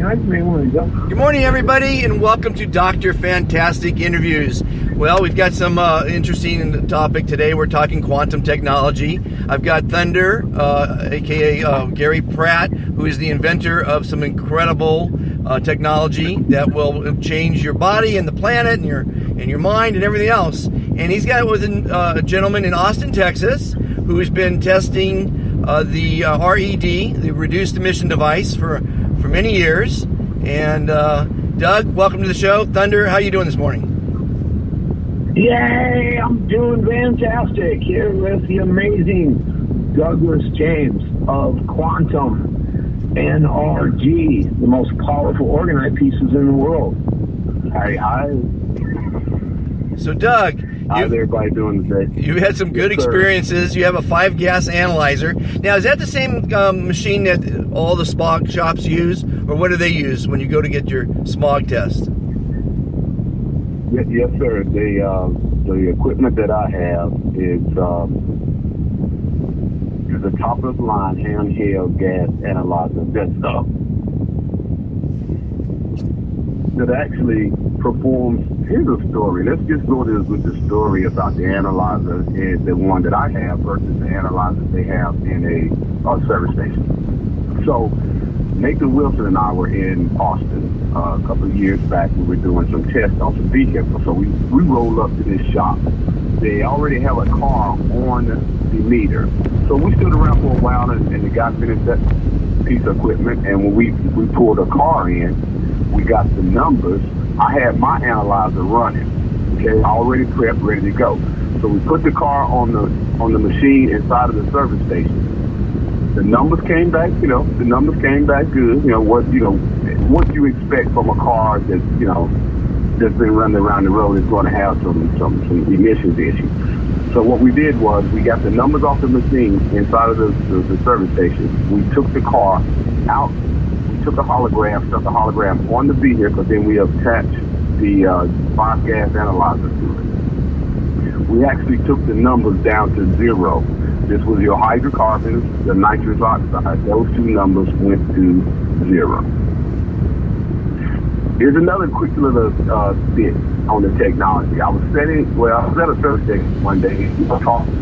guys may want to go. Good morning, everybody, and welcome to Dr. Fantastic Interviews. Well, we've got some interesting topic today. We're talking quantum technology. I've got Thunder, aka Gary Pratt, who is the inventor of some incredible technology that will change your body and the planet and your mind and everything else. And he's got with a gentleman in Austin, Texas, who has been testing the RED, the reduced emission device, for many years. And Doug, welcome to the show. Thunder, how you doing this morning? Yay, I'm doing fantastic here with the amazing Douglas James of Quantum NRG, the most powerful organite pieces in the world. Hi. So Doug, how's everybody doing today? You had some good experiences. You have a 5-gas analyzer. Now, is that the same machine that all the smog shops use, or what do they use when you go to get your smog test? Yes, sir. The equipment that I have is a top of the line handheld gas analyzer that actually performs. Here's a story. Let's just go with the story about the analyzer and the one that I have versus the analyzer they have in a service station. So Nathan Wilson and I were in Austin a couple of years back. We were doing some tests on some vehicles. So we rolled up to this shop. They already have a car on the meter. So we stood around for a while, and the guy finished that piece of equipment. And when we pulled a car in, we got the numbers. I had my analyzer running, okay, already prepped, ready to go. So we put the car on the machine inside of the service station. The numbers came back, good. What you expect from a car that's been running around the road is going to have some emissions issues. So what we did was we got the numbers off the machine inside of the service station. We took the car out. Took a hologram, stuck a hologram on the vehicle, then we attached the 5-gas analyzer to it. We actually took the numbers down to 0. This was your hydrocarbons, the nitrous oxide. Those two numbers went to 0. Here's another quick little bit on the technology. I was at a service station one day, talking.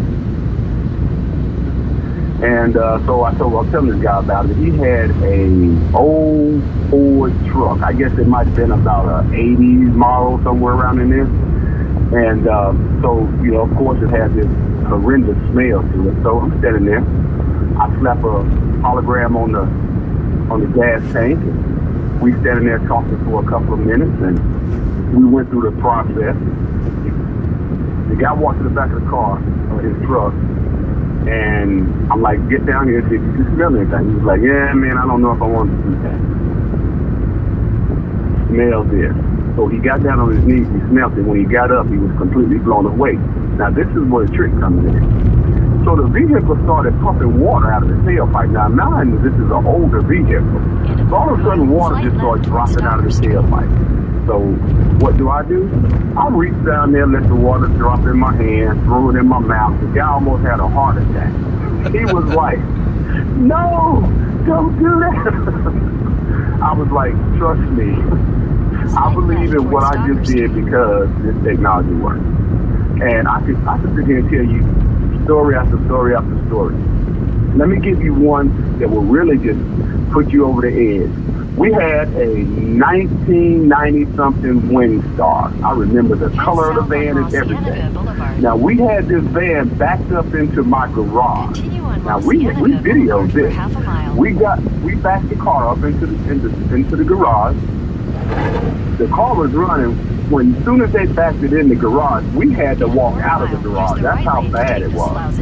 And so I was telling this guy about it. He had a old Ford truck. I guess it might have been about a 80s model, somewhere around in there. And so, of course, it had this horrendous smell to it. So I'm standing there. I slap a hologram on the gas tank. And we standing there talking for a couple of minutes, and we went through the process. The guy walked to the back of the car, his truck. And I'm like, get down here and see if you can smell anything. He was like, yeah, man, I don't know if I want to do that. Smell this. So he got down on his knees, he smelled it. When he got up, he was completely blown away. Now, this is where the trick comes in. So the vehicle started pumping water out of the tailpipe. Now, mind you, this is an older vehicle. So all of a sudden, water just started dropping out of the tailpipe. So what do? I reach down there, let the water drop in my hand, throw it in my mouth. The guy almost had a heart attack. He was like, no, don't do that. I was like, trust me. I believe in what I just did because this technology works. And I could sit here and tell you story after story after story. Let me give you one that will really just put you over the edge. We had a 1990-something Windstar. I remember the color of the van and everything. Now, we had this van backed up into my garage. Now, we videoed this. We backed the car up into the garage. The car was running. As soon as they backed it in the garage, we had to walk out of the garage. That's how bad it was.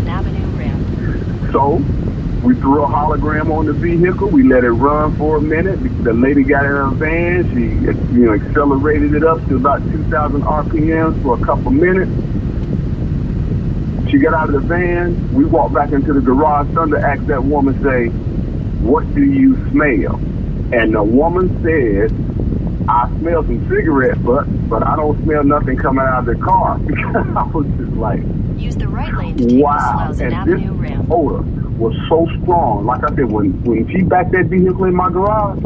So we threw a hologram on the vehicle. We let it run for a minute. The lady got in her van. She, accelerated it up to about 2,000 RPMs for a couple minutes. She got out of the van. We walked back into the garage. Thunder asked that woman, say, "What do you smell?" And the woman said, "I smell some cigarette butts, but I don't smell nothing coming out of the car." I was just like, use the right lane to take wow. the And Avenue this ramp. odor was so strong. Like I said, when she backed that vehicle in my garage,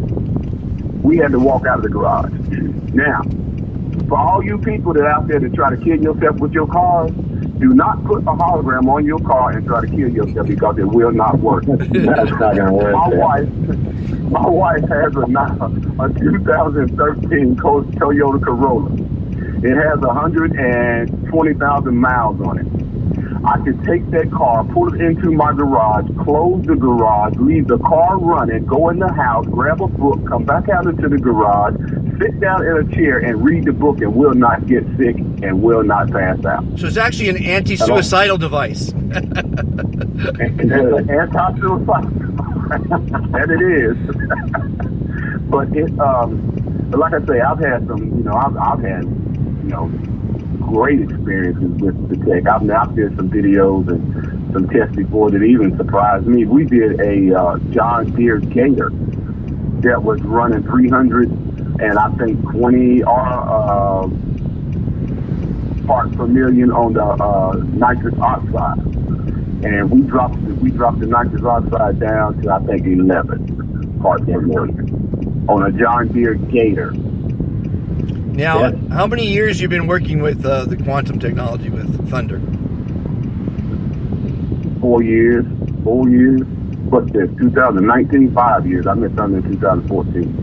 we had to walk out of the garage. Now, for all you people that out there that try to kill yourself with your cars, do not put a hologram on your car and try to kill yourself because it will not work. That's not going to work. My wife has a 2013 Toyota Corolla. It has 120,000 miles on it. I could take that car, pull it into my garage, close the garage, leave the car running, go in the house, grab a book, come back out into the garage, sit down in a chair and read the book and will not get sick and will not pass out. So it's actually an anti-suicidal device. It's an anti-suicidal and it is. But but like I say, I've had some, I've had, great experiences with the tech. I've did some videos and some tests before that even surprised me. We did a John Deere Gator that was running 300 and I think 20 parts per million on the nitrous oxide, and we dropped the nitrous oxide down to I think 11 parts per million on a John Deere Gator. Now, how many years you've been working with the quantum technology with Thunder? 4 years. What's this? 2019, 5 years. I met Thunder in 2014.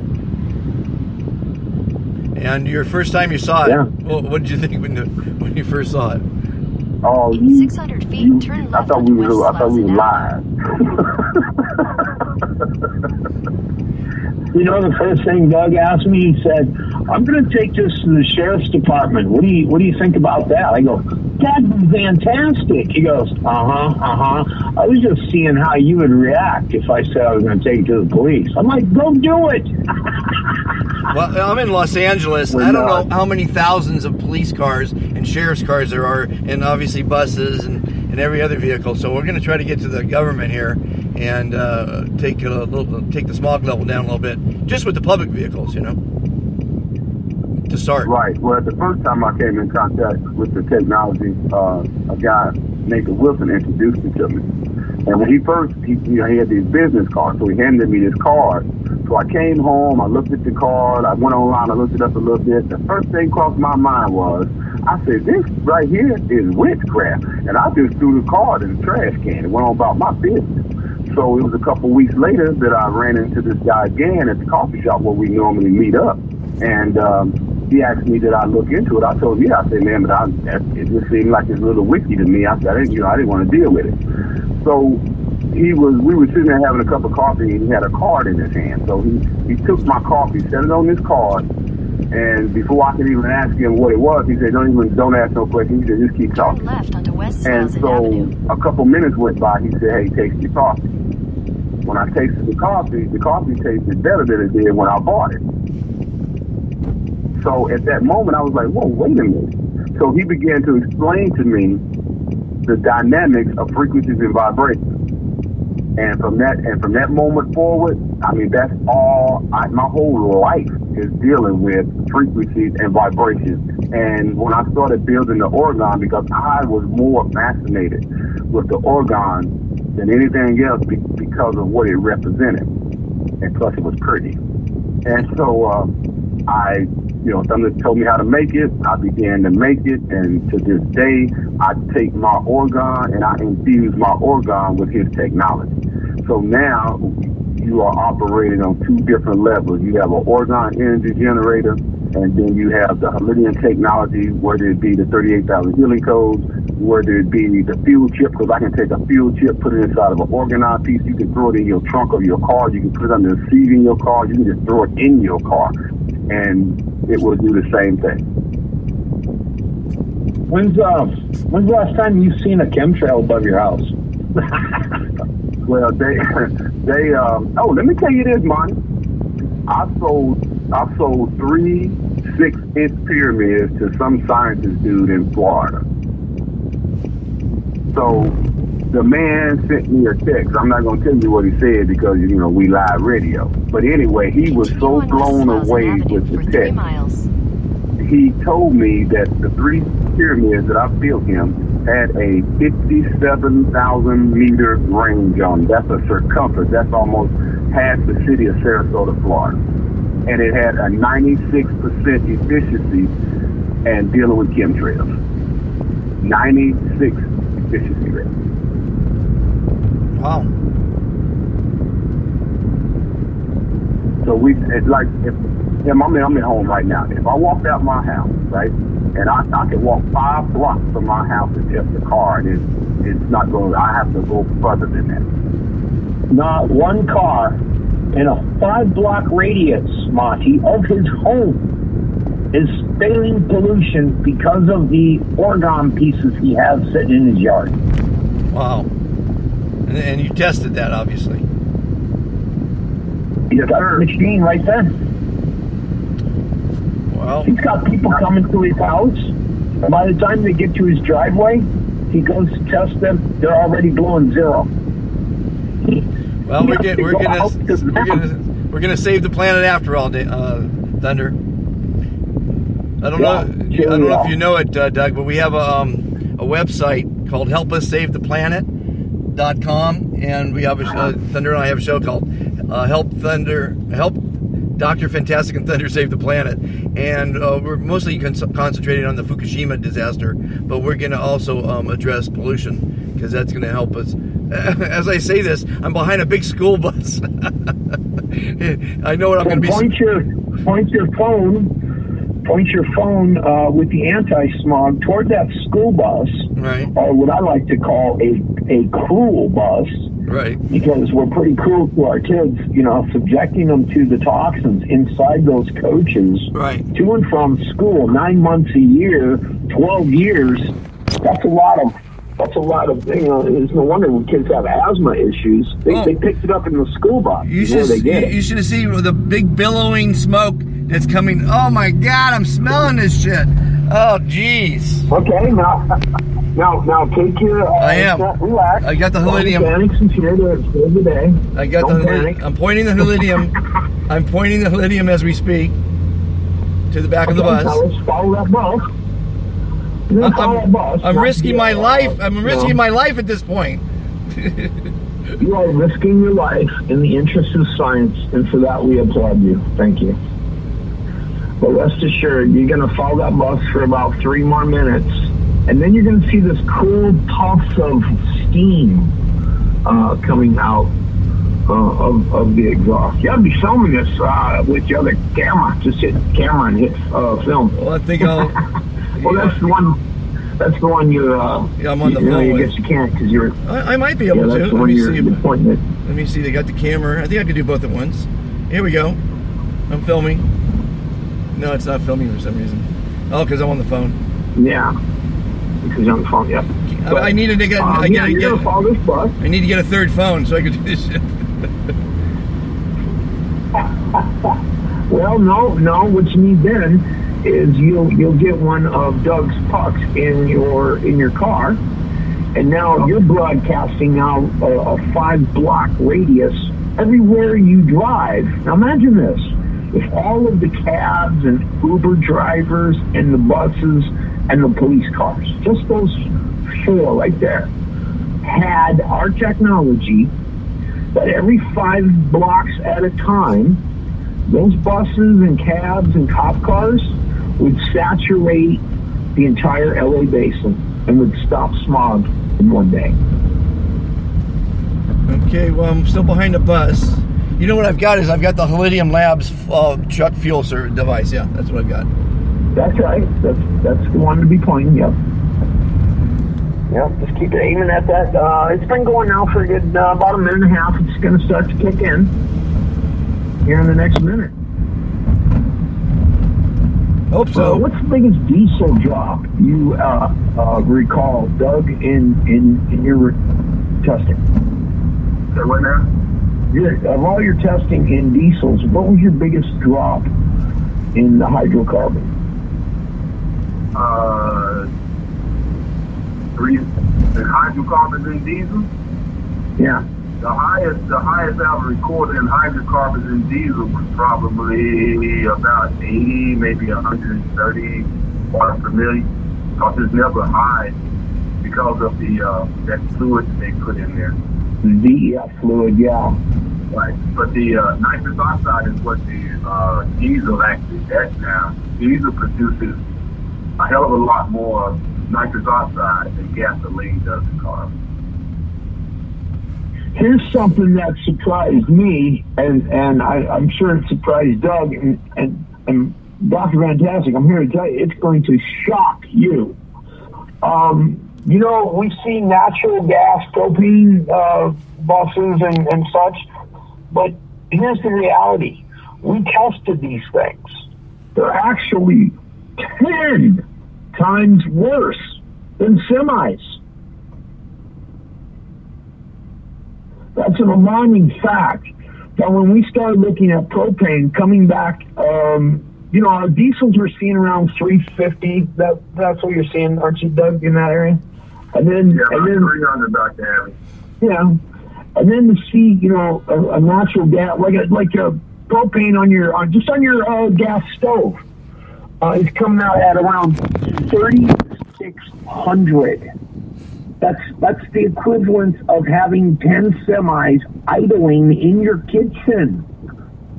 And your first time you saw it, yeah. Well, what did you think when you first saw it? Oh, 600 feet, turn left. I thought we were live. The first thing Doug asked me, he said, "I'm going to take this to the sheriff's department. What do you think about that?" I go, "That'd be fantastic." He goes, I was just seeing how you would react if I said I was going to take it to the police. I'm like, "Go do it." Well, I'm in Los Angeles. I don't know how many thousands of police cars and sheriff's cars there are, and obviously buses and every other vehicle. So we're going to try to get to the government here and take the smog level down a little bit, just with the public vehicles, to start. Right. Well, the first time I came in contact with the technology, a guy, Nathan Wilson, introduced it to me. And when he had these business cards, so he handed me this card. So I came home, I looked at the card, I went online, I looked it up a little bit. The first thing crossed my mind was, I said, this right here is witchcraft. And I just threw the card in the trash can and went on about my business. So it was a couple weeks later that I ran into this guy again at the coffee shop where we normally meet up. And he asked me, did I look into it? I told him, yeah. I said, man, but it just seemed like it's a little wiki to me. I said, I didn't want to deal with it. So we were sitting there having a cup of coffee, and he had a card in his hand. So he took my coffee, set it on this card, and before I could even ask him what it was, he said, don't ask no questions. He said, just keep talking. Turn left onto West And Slauson so Avenue. a couple minutes went by. He said, hey, taste your coffee. When I tasted the coffee tasted better than it did when I bought it. So at that moment, I was like, whoa, wait a minute. So he began to explain to me the dynamics of frequencies and vibrations. And from that moment forward, I mean, that's all, my whole life is dealing with frequencies and vibrations. And when I started building the orgon, because I was more fascinated with the orgon than anything else because of what it represented. And plus it was pretty. And so someone told me how to make it. I began to make it, and to this day, I take my orgon and I infuse my orgon with his technology. So now you are operating on two different levels. You have an orgon energy generator, and then you have the Halidian technology, whether it be the 38,000 healing codes, whether it be the fuel chip, because I can take a fuel chip, put it inside of an orgonized piece. You can throw it in your trunk of your car. You can put it under the seat in your car. You can just throw it in your car, and it will do the same thing. When's the last time you've seen a chemtrail above your house? Well, let me tell you this, Monty. I sold 3 6-inch pyramids to some scientist dude in Florida. So the man sent me a text. I'm not going to tell you what he said because, we live radio. But anyway, he was so blown away with the text. He told me that the 3 pyramids that I built him had a 57,000 meter range on them. That's a circumference. That's almost half the city of Sarasota, Florida. and it had a 96% efficiency and dealing with chemtrails. 96 efficiency rate. Wow. So it's like, I'm at home right now. If I walked out my house, right, and I could walk 5 blocks from my house and test the car, and it's not going, I have to go further than that. Not one car in a 5-block radius, Monty, of his home is failing pollution because of the orgone pieces he has sitting in his yard. Wow. And you tested that, obviously. He's got the machine right there. Well, he's got people coming to his house. And by the time they get to his driveway, he goes to test them. They're already blowing 0. Well, we're gonna save the planet after all, Thunder. I don't know if you know it, Doug, but we have a website called HelpUsSaveThePlanet.com, and we have Thunder and I have a show called Help Dr. Fantastic and Thunder Save the Planet, and we're mostly concentrating on the Fukushima disaster, but we're going to also address pollution, because that's going to help us. As I say this, I'm behind a big school bus. I know what I'm going to be. Point your phone with the anti-smog toward that school bus, right? Or what I like to call a cruel bus. Right. Because we're pretty cruel to our kids, subjecting them to the toxins inside those coaches. Right. To and from school, 9 months a year, 12 years. That's a lot of, it's no wonder when kids have asthma issues. They picked it up in the school bus. You should have seen the big billowing smoke that's coming. Oh my God, I'm smelling this shit. Oh, jeez. Okay, now take your. I am. Relax. I got the Helidium. Panic since you're there the day. I got the Helidium. I'm pointing the Helidium. I'm pointing the Helidium as we speak to the back of the bus. Now let's follow that bus. I'm risking my life. I'm risking my life at this point. You are risking your life in the interest of science, and for that we applaud you. Thank you. But rest assured, you're going to follow that bus for about 3 more minutes, and then you're going to see this cool puffs of steam coming out of the exhaust. You ought to be filming this with your other camera. Just hit camera and hit film. Well, I think I'll... Well, that's the one. That's the one you. Yeah, I'm on the phone. I guess you can't because you're. I might be able to. Let me see. Let me see. They got the camera. I think I could do both at once. Here we go. I'm filming. No, it's not filming for some reason. Oh, because I'm on the phone. Yeah. Because you're on the phone. Yep. I needed to get. I need to get a third phone so I could do this shit. Well, no. What you need then is you'll get one of Doug's pucks in your car, and now you're broadcasting now a 5-block radius everywhere you drive. Now imagine this: if all of the cabs and Uber drivers and the buses and the police cars, just those 4 right there, had our technology, that every 5 blocks at a time, those buses and cabs and cop cars would saturate the entire LA basin and would stop smog in one day. Okay, well, I'm still behind the bus. You know what I've got is I've got the Helidium Labs truck fuel device. Yeah, that's what I've got. That's right. That's the one to be pointing. Yep. Yep. Just keep aiming at that. It's been going now for a good about a minute and a half. It's going to start to kick in here in the next minute. Hope so. What's the biggest diesel drop you recall, Doug, in your testing? So what now? Of all your testing in diesels, what was your biggest drop in the hydrocarbon? 3 hydrocarbons in diesel. Yeah. The highest ever recorded in hydrocarbons in diesel was probably about 80, maybe 130 parts per million. Because it's never high because of the that fluid they put in there. The DEF fluid, yeah. Right. But the nitrous oxide is what the diesel actually does now. Diesel produces a hell of a lot more nitrous oxide than gasoline does in cars. Here's something that surprised me, and I'm sure it surprised Doug and Dr. Fantastic. I'm here to tell you, it's going to shock you. You know, we've seen natural gas, propane buses and such, but here's the reality. We tested these things. They're actually 10 times worse than semis. That's an alarming fact. But when we started looking at propane coming back, you know, our diesels we're seeing around 350. That's what you're seeing, aren't you, Doug, in that area? And then 300 back there. Yeah, and then to see, you know, a natural gas like a propane on your gas stove is coming out at around 3,600. That's the equivalent of having 10 semis idling in your kitchen,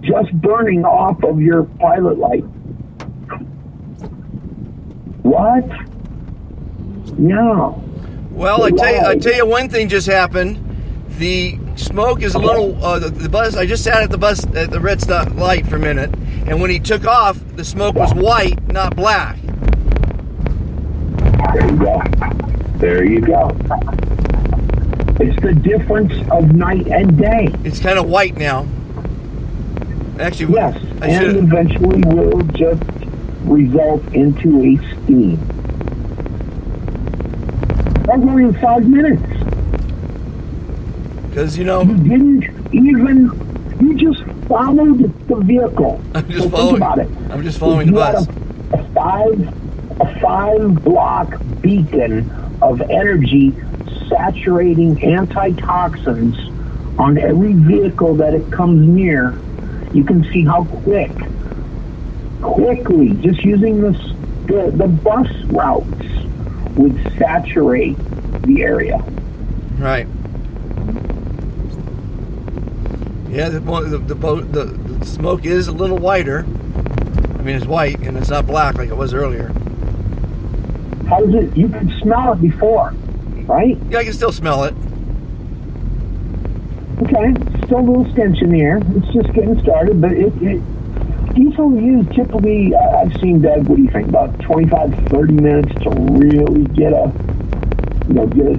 just burning off of your pilot light. What? Yeah. Well, I tell you one thing just happened. The smoke is a little. The bus. I just sat at the bus at the red stop light for a minute, and when he took off, the smoke was white, not black. There you go. There you go. It's the difference of night and day. It's kind of white now. Actually, yes, and eventually will just result into a steam. That's only in 5 minutes. Because, you know, you didn't even. You just followed the vehicle. I'm just think about it. I'm just following the bus. A five block beacon of energy saturating antitoxins on every vehicle that it comes near. You can see how quickly, just using the bus routes would saturate the area. Right. Yeah, the smoke is a little whiter. I mean, it's white and it's not black like it was earlier. How is it? You could smell it before, right? Yeah, I can still smell it. Okay, still a little stench in the air. It's just getting started, but diesel use typically, I've seen, Doug, what do you think, about 25, 30 minutes to really get it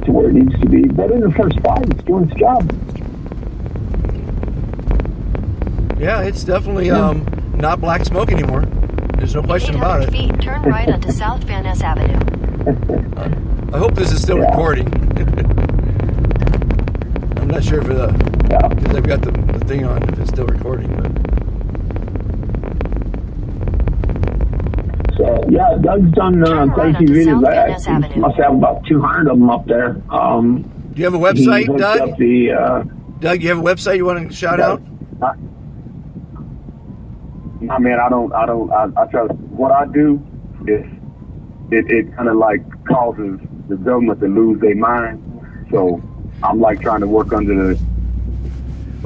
to where it needs to be. But in the first 5, it's doing its job. Yeah, it's definitely not black smoke anymore. There's no question about it. 800 feet, turn right onto South Van Ness Avenue. I hope this is still recording. I'm not sure if because I've got the thing on if it's still recording. But. So yeah, Doug's done quite a few videos. I must have about 200 of them up there. Do you have a website, Doug? Doug, you have a website you want to shout out? I mean, I try to, what I do is it kind of like causes the government to lose their mind. So I'm like trying to work under the,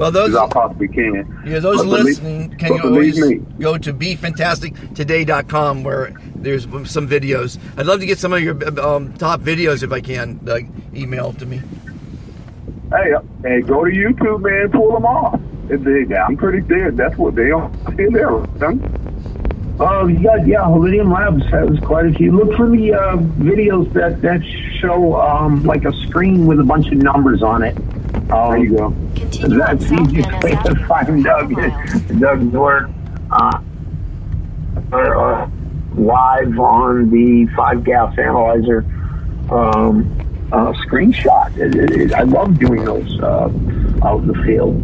as I possibly can. Yeah, those listening, can you always go to BeFantasticToday.com where there's some videos. I'd love to get some of your top videos if I can, Doug. Email to me. Hey, go to YouTube, man. Pull them off. I'm pretty dead. That's what they are in there. Holidium Labs has quite a few. Look for the videos that show like a screen with a bunch of numbers on it. There you go. That's the easiest way to find Doug's work. Live on the 5-gas analyzer screenshot. I love doing those out in the field.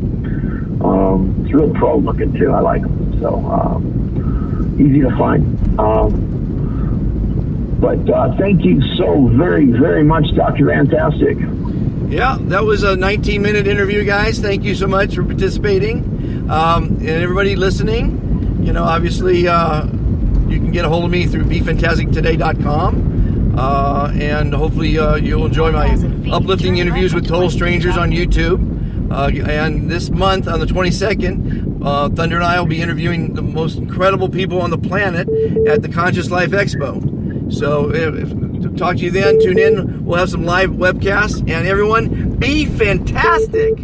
It's real pro looking too. I like them. So easy to find. But thank you so very, very much, Dr. Fantastic. Yeah, that was a 19-minute interview, guys. Thank you so much for participating. And everybody listening, obviously you can get a hold of me through BeFantasticToday.com. And hopefully you'll enjoy my uplifting interviews with total strangers on YouTube. And this month, on the 22nd, Thunder and I will be interviewing the most incredible people on the planet at the Conscious Life Expo. So, talk to you then. Tune in. We'll have some live webcasts. And everyone, be fantastic.